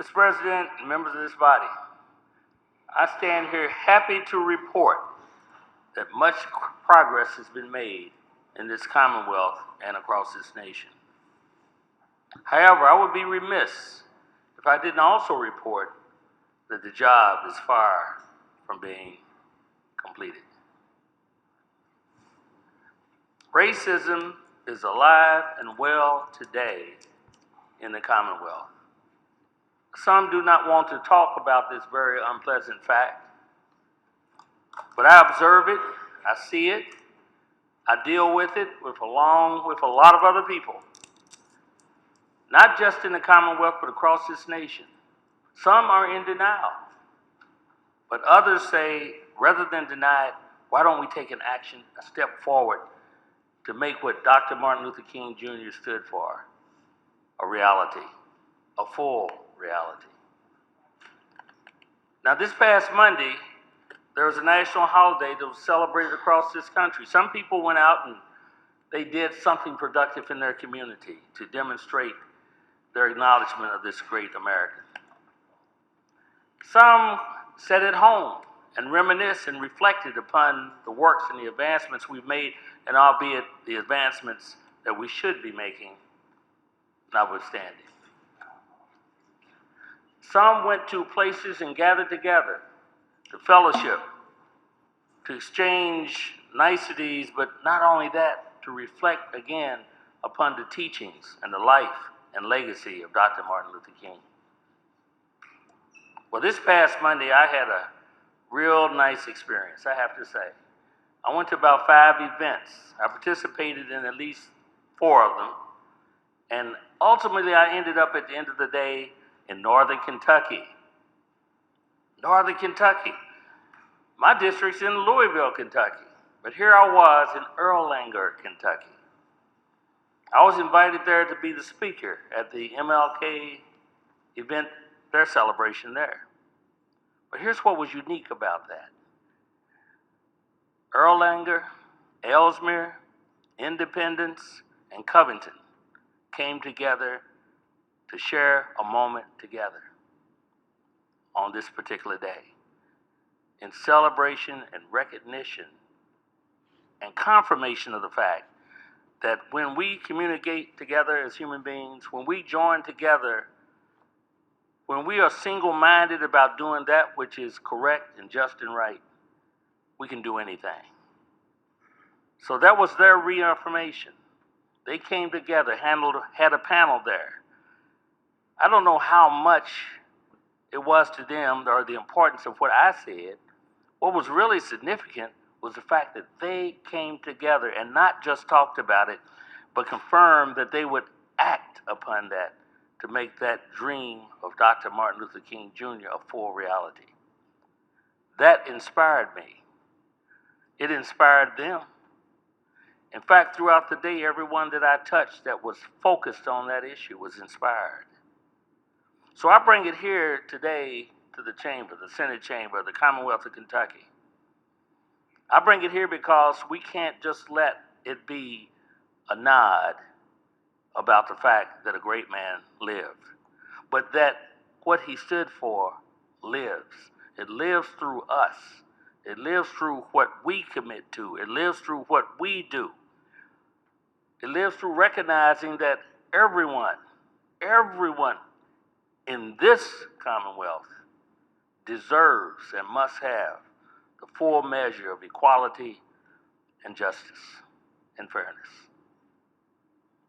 Mr. President and members of this body, I stand here happy to report that much progress has been made in this Commonwealth and across this nation. However, I would be remiss if I didn't also report that the job is far from being completed. Racism is alive and well today in the Commonwealth. Some do not want to talk about this very unpleasant fact, but I observe it, I see it, I deal with it along with a lot of other people, not just in the Commonwealth, but across this nation. Some are in denial, but others say, rather than deny it, why don't we take an action, a step forward to make what Dr. Martin Luther King Jr. stood for a reality, a full reality. Now, this past Monday, there was a national holiday that was celebrated across this country. Some people went out and they did something productive in their community to demonstrate their acknowledgement of this great American. Some sat at home and reminisced and reflected upon the works and the advancements we've made, and albeit the advancements that we should be making, notwithstanding. Some went to places and gathered together to fellowship, to exchange niceties, but not only that, to reflect again upon the teachings and the life and legacy of Dr. Martin Luther King. Well, this past Monday, I had a real nice experience, I have to say. I went to about 5 events. I participated in at least 4 of them. And ultimately, I ended up at the end of the day in Northern Kentucky. Northern Kentucky. My district's in Louisville, Kentucky. But here I was in Erlanger, Kentucky. I was invited there to be the speaker at the MLK event, their celebration there. But here's what was unique about that. Erlanger, Ellesmere, Independence, and Covington came together to share a moment together on this particular day in celebration and recognition and confirmation of the fact that when we communicate together as human beings, when we join together, when we are single-minded about doing that which is correct and just and right, we can do anything. So that was their reaffirmation. They came together, had a panel there. I don't know how much it was to them or the importance of what I said. What was really significant was the fact that they came together and not just talked about it, but confirmed that they would act upon that to make that dream of Dr. Martin Luther King Jr. a full reality. That inspired me. It inspired them. In fact, throughout the day, everyone that I touched that was focused on that issue was inspired. So I bring it here today to the chamber, the Senate chamber of the Commonwealth of Kentucky. I bring it here because we can't just let it be a nod about the fact that a great man lived, but that what he stood for lives. It lives through us. It lives through what we commit to. It lives through what we do. It lives through recognizing that everyone in this Commonwealth deserves and must have the full measure of equality and justice and fairness.